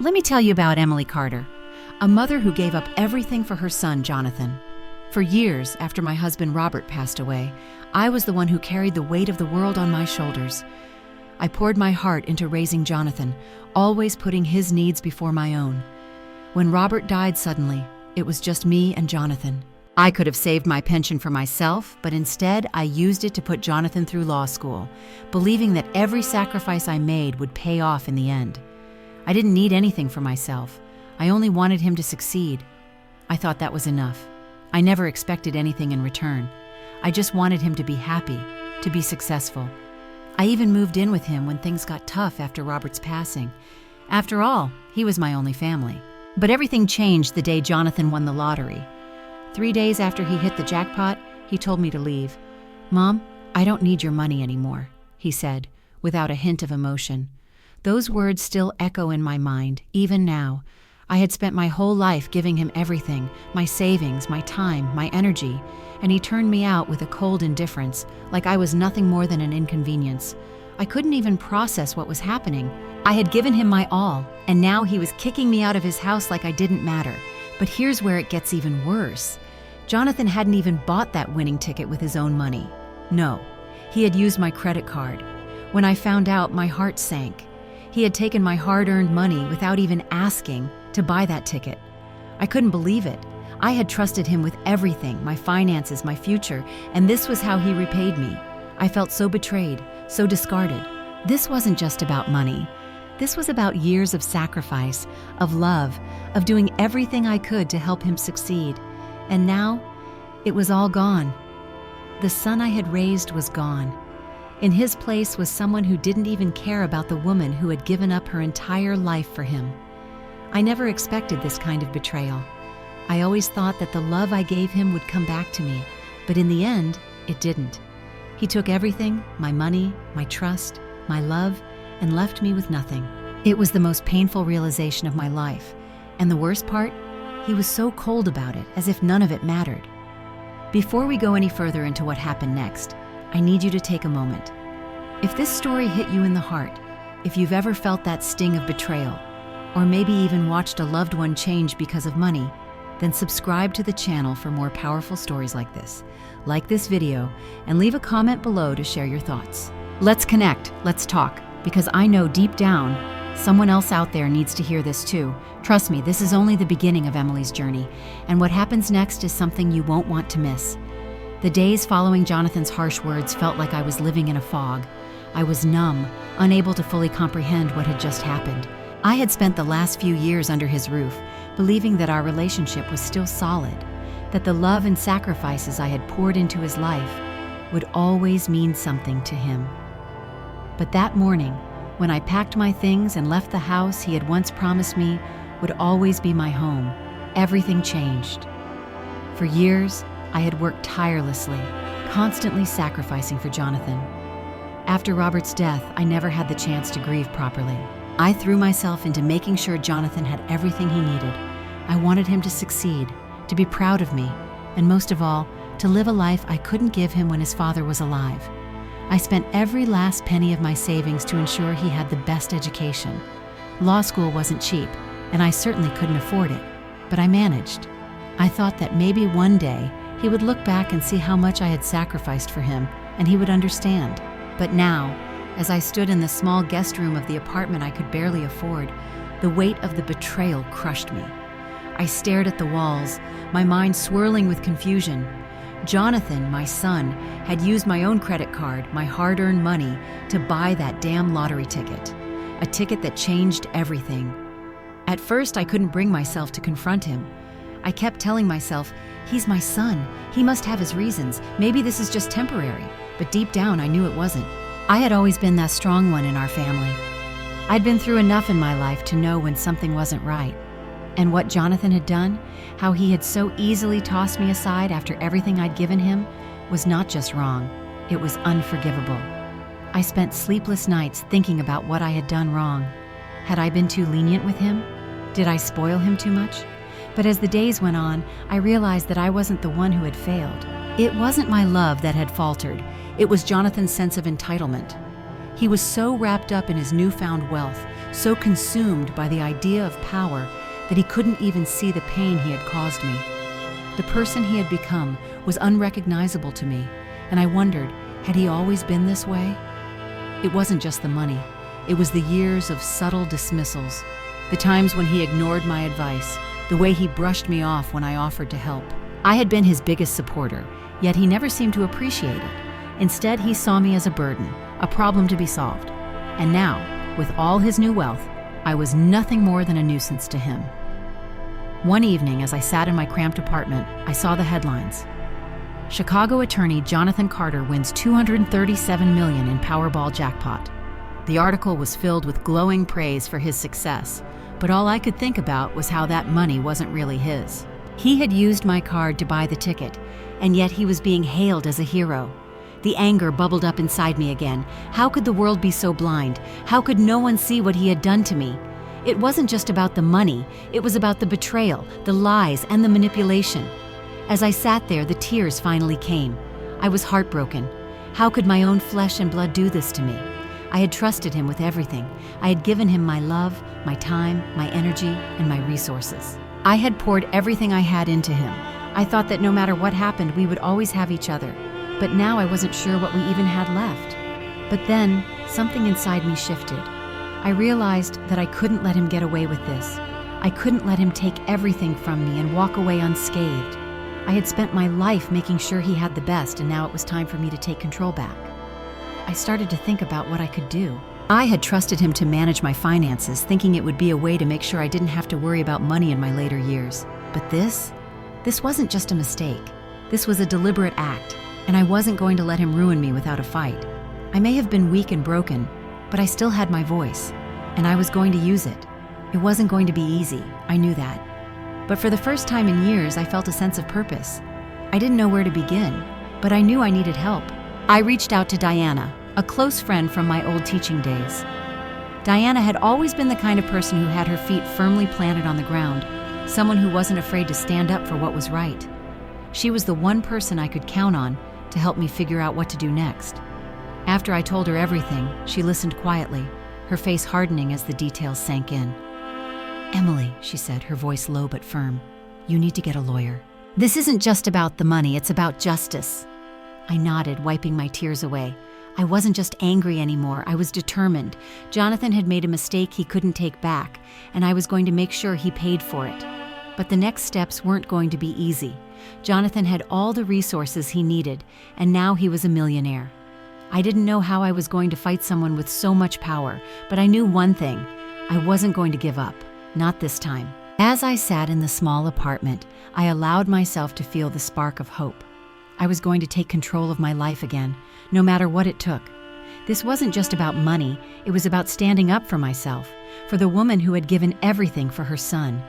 Let me tell you about Emily Carter, a mother who gave up everything for her son, Jonathan. For years after my husband Robert passed away, I was the one who carried the weight of the world on my shoulders. I poured my heart into raising Jonathan, always putting his needs before my own. When Robert died suddenly, it was just me and Jonathan. I could have saved my pension for myself, but instead I used it to put Jonathan through law school, believing that every sacrifice I made would pay off in the end. I didn't need anything for myself. I only wanted him to succeed. I thought that was enough. I never expected anything in return. I just wanted him to be happy, to be successful. I even moved in with him when things got tough after Robert's passing. After all, he was my only family. But everything changed the day Jonathan won the lottery. 3 days after he hit the jackpot, he told me to leave. "Mom, I don't need your money anymore," he said, without a hint of emotion. Those words still echo in my mind, even now. I had spent my whole life giving him everything, my savings, my time, my energy, and he turned me out with a cold indifference, like I was nothing more than an inconvenience. I couldn't even process what was happening. I had given him my all, and now he was kicking me out of his house like I didn't matter. But here's where it gets even worse. Jonathan hadn't even bought that winning ticket with his own money. No, he had used my credit card. When I found out, my heart sank. He had taken my hard-earned money without even asking to buy that ticket. I couldn't believe it. I had trusted him with everything, my finances, my future, and this was how he repaid me. I felt so betrayed, so discarded. This wasn't just about money. This was about years of sacrifice, of love, of doing everything I could to help him succeed. And now, it was all gone. The son I had raised was gone. In his place was someone who didn't even care about the woman who had given up her entire life for him. I never expected this kind of betrayal. I always thought that the love I gave him would come back to me, but in the end, it didn't. He took everything, my money, my trust, my love, and left me with nothing. It was the most painful realization of my life, and the worst part, he was so cold about it, as if none of it mattered. Before we go any further into what happened next, I need you to take a moment. If this story hit you in the heart, if you've ever felt that sting of betrayal, or maybe even watched a loved one change because of money, then subscribe to the channel for more powerful stories like this. Like this video, and leave a comment below to share your thoughts. Let's connect, let's talk, because I know deep down, someone else out there needs to hear this too. Trust me, this is only the beginning of Emily's journey, and what happens next is something you won't want to miss. The days following Jonathan's harsh words felt like I was living in a fog. I was numb, unable to fully comprehend what had just happened. I had spent the last few years under his roof, believing that our relationship was still solid, that the love and sacrifices I had poured into his life would always mean something to him. But that morning, when I packed my things and left the house he had once promised me would always be my home, everything changed. For years, I had worked tirelessly, constantly sacrificing for Jonathan. After Robert's death, I never had the chance to grieve properly. I threw myself into making sure Jonathan had everything he needed. I wanted him to succeed, to be proud of me, and most of all, to live a life I couldn't give him when his father was alive. I spent every last penny of my savings to ensure he had the best education. Law school wasn't cheap, and I certainly couldn't afford it, but I managed. I thought that maybe one day he would look back and see how much I had sacrificed for him, and he would understand. But now, as I stood in the small guest room of the apartment I could barely afford, the weight of the betrayal crushed me. I stared at the walls, my mind swirling with confusion. Jonathan, my son, had used my own credit card, my hard-earned money, to buy that damn lottery ticket. A ticket that changed everything. At first, I couldn't bring myself to confront him. I kept telling myself, he's my son, he must have his reasons, maybe this is just temporary. But deep down, I knew it wasn't. I had always been that strong one in our family. I'd been through enough in my life to know when something wasn't right. And what Jonathan had done, how he had so easily tossed me aside after everything I'd given him, was not just wrong, it was unforgivable. I spent sleepless nights thinking about what I had done wrong. Had I been too lenient with him? Did I spoil him too much? But as the days went on, I realized that I wasn't the one who had failed. It wasn't my love that had faltered, it was Jonathan's sense of entitlement. He was so wrapped up in his newfound wealth, so consumed by the idea of power that he couldn't even see the pain he had caused me. The person he had become was unrecognizable to me, and I wondered, had he always been this way? It wasn't just the money. It was the years of subtle dismissals, the times when he ignored my advice, the way he brushed me off when I offered to help. I had been his biggest supporter, yet he never seemed to appreciate it. Instead, he saw me as a burden, a problem to be solved. And now, with all his new wealth, I was nothing more than a nuisance to him. One evening, as I sat in my cramped apartment, I saw the headlines. Chicago attorney Jonathan Carter wins $237 million in Powerball jackpot. The article was filled with glowing praise for his success, but all I could think about was how that money wasn't really his. He had used my card to buy the ticket, and yet he was being hailed as a hero. The anger bubbled up inside me again. How could the world be so blind? How could no one see what he had done to me? It wasn't just about the money, it was about the betrayal, the lies, and the manipulation. As I sat there, the tears finally came. I was heartbroken. How could my own flesh and blood do this to me? I had trusted him with everything. I had given him my love, my time, my energy, and my resources. I had poured everything I had into him. I thought that no matter what happened, we would always have each other. But now I wasn't sure what we even had left. But then, something inside me shifted. I realized that I couldn't let him get away with this. I couldn't let him take everything from me and walk away unscathed. I had spent my life making sure he had the best, and now it was time for me to take control back. I started to think about what I could do. I had trusted him to manage my finances, thinking it would be a way to make sure I didn't have to worry about money in my later years. But this wasn't just a mistake. This was a deliberate act, and I wasn't going to let him ruin me without a fight. I may have been weak and broken, but I still had my voice, and I was going to use it. It wasn't going to be easy, I knew that. But for the first time in years, I felt a sense of purpose. I didn't know where to begin, but I knew I needed help. I reached out to Diana, a close friend from my old teaching days. Diana had always been the kind of person who had her feet firmly planted on the ground, someone who wasn't afraid to stand up for what was right. She was the one person I could count on to help me figure out what to do next. After I told her everything, she listened quietly, her face hardening as the details sank in. "Emily," she said, her voice low but firm, "you need to get a lawyer. This isn't just about the money, it's about justice." I nodded, wiping my tears away. I wasn't just angry anymore, I was determined. Jonathan had made a mistake he couldn't take back, and I was going to make sure he paid for it. But the next steps weren't going to be easy. Jonathan had all the resources he needed, and now he was a millionaire. I didn't know how I was going to fight someone with so much power, but I knew one thing: I wasn't going to give up, not this time. As I sat in the small apartment, I allowed myself to feel the spark of hope. I was going to take control of my life again, no matter what it took. This wasn't just about money, it was about standing up for myself, for the woman who had given everything for her son.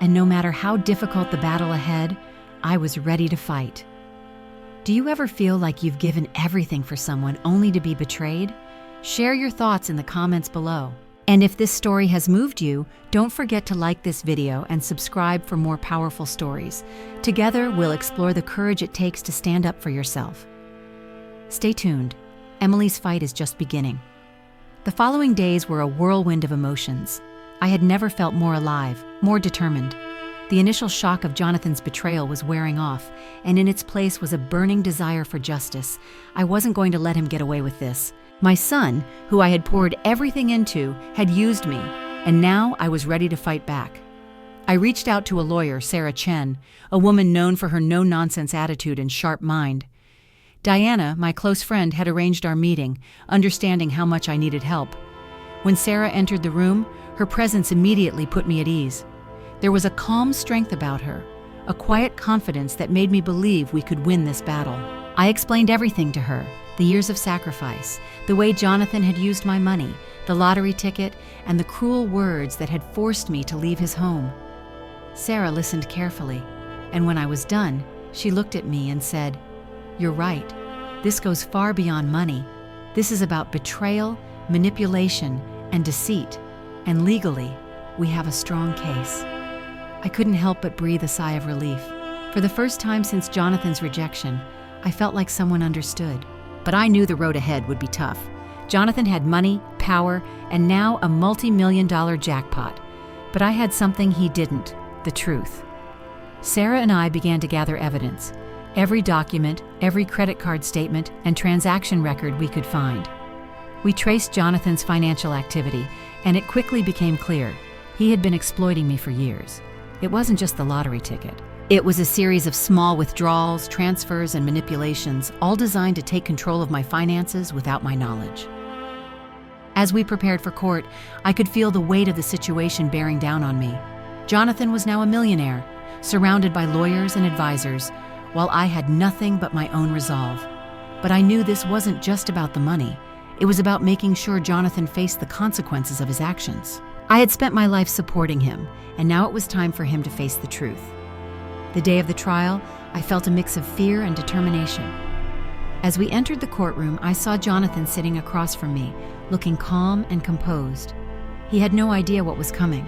And no matter how difficult the battle ahead, I was ready to fight. Do you ever feel like you've given everything for someone only to be betrayed? Share your thoughts in the comments below. And if this story has moved you, don't forget to like this video and subscribe for more powerful stories. Together, we'll explore the courage it takes to stand up for yourself. Stay tuned. Emily's fight is just beginning. The following days were a whirlwind of emotions. I had never felt more alive, more determined. The initial shock of Jonathan's betrayal was wearing off, and in its place was a burning desire for justice. I wasn't going to let him get away with this. My son, who I had poured everything into, had used me, and now I was ready to fight back. I reached out to a lawyer, Sarah Chen, a woman known for her no-nonsense attitude and sharp mind. Diana, my close friend, had arranged our meeting, understanding how much I needed help. When Sarah entered the room, her presence immediately put me at ease. There was a calm strength about her, a quiet confidence that made me believe we could win this battle. I explained everything to her: the years of sacrifice, the way Jonathan had used my money, the lottery ticket, and the cruel words that had forced me to leave his home. Sarah listened carefully, and when I was done, she looked at me and said, "You're right. This goes far beyond money. This is about betrayal, manipulation, and deceit, and legally, we have a strong case." I couldn't help but breathe a sigh of relief. For the first time since Jonathan's rejection, I felt like someone understood. But I knew the road ahead would be tough. Jonathan had money, power, and now a multi-million-dollar jackpot. But I had something he didn't: the truth. Sarah and I began to gather evidence. Every document, every credit card statement, and transaction record we could find. We traced Jonathan's financial activity, and it quickly became clear he had been exploiting me for years. It wasn't just the lottery ticket. It was a series of small withdrawals, transfers, and manipulations, all designed to take control of my finances without my knowledge. As we prepared for court, I could feel the weight of the situation bearing down on me. Jonathan was now a millionaire, surrounded by lawyers and advisors, while I had nothing but my own resolve. But I knew this wasn't just about the money. It was about making sure Jonathan faced the consequences of his actions. I had spent my life supporting him, and now it was time for him to face the truth. The day of the trial, I felt a mix of fear and determination. As we entered the courtroom, I saw Jonathan sitting across from me, looking calm and composed. He had no idea what was coming.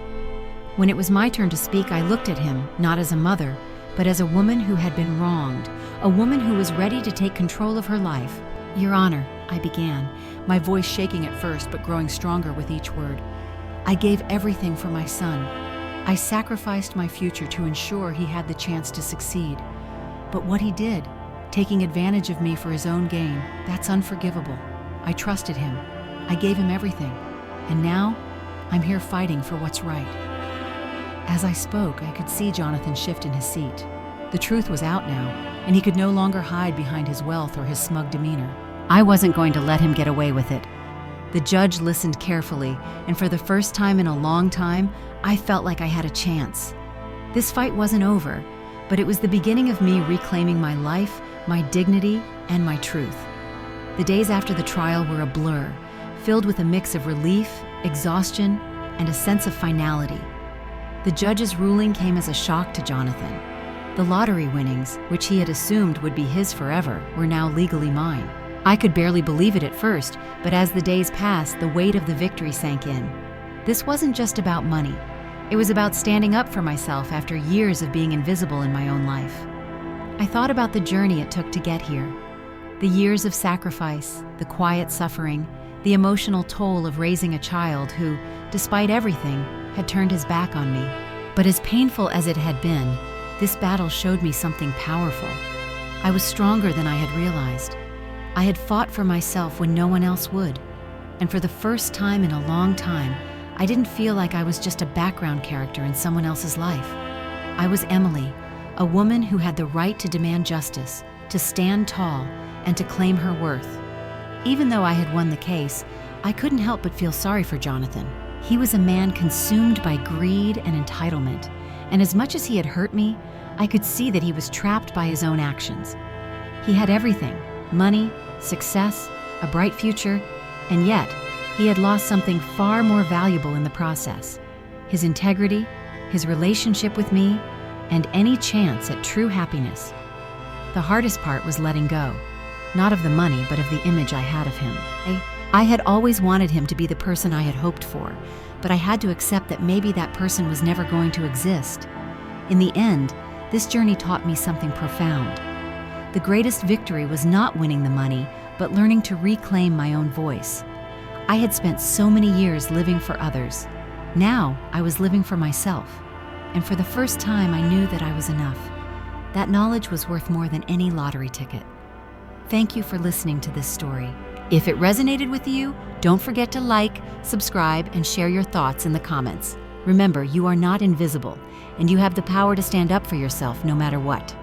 When it was my turn to speak, I looked at him, not as a mother, but as a woman who had been wronged, a woman who was ready to take control of her life. "Your Honor," I began, my voice shaking at first but growing stronger with each word. "I gave everything for my son. I sacrificed my future to ensure he had the chance to succeed. But what he did, taking advantage of me for his own gain, that's unforgivable. I trusted him. I gave him everything. And now, I'm here fighting for what's right." As I spoke, I could see Jonathan shift in his seat. The truth was out now, and he could no longer hide behind his wealth or his smug demeanor. I wasn't going to let him get away with it. The judge listened carefully, and for the first time in a long time, I felt like I had a chance. This fight wasn't over, but it was the beginning of me reclaiming my life, my dignity, and my truth. The days after the trial were a blur, filled with a mix of relief, exhaustion, and a sense of finality. The judge's ruling came as a shock to Jonathan. The lottery winnings, which he had assumed would be his forever, were now legally mine. I could barely believe it at first, but as the days passed, the weight of the victory sank in. This wasn't just about money. It was about standing up for myself after years of being invisible in my own life. I thought about the journey it took to get here. The years of sacrifice, the quiet suffering, the emotional toll of raising a child who, despite everything, had turned his back on me. But as painful as it had been, this battle showed me something powerful. I was stronger than I had realized. I had fought for myself when no one else would. And for the first time in a long time, I didn't feel like I was just a background character in someone else's life. I was Emily, a woman who had the right to demand justice, to stand tall, and to claim her worth. Even though I had won the case, I couldn't help but feel sorry for Jonathan. He was a man consumed by greed and entitlement, and as much as he had hurt me, I could see that he was trapped by his own actions. He had everything: money, success, a bright future, and yet he had lost something far more valuable in the process: his integrity, his relationship with me, and any chance at true happiness. The hardest part was letting go, not of the money, but of the image I had of him. I had always wanted him to be the person I had hoped for, but I had to accept that maybe that person was never going to exist. In the end, this journey taught me something profound. The greatest victory was not winning the money, but learning to reclaim my own voice. I had spent so many years living for others. Now I was living for myself, and for the first time I knew that I was enough. That knowledge was worth more than any lottery ticket. Thank you for listening to this story. If it resonated with you, don't forget to like, subscribe, and share your thoughts in the comments. Remember, you are not invisible, and you have the power to stand up for yourself no matter what.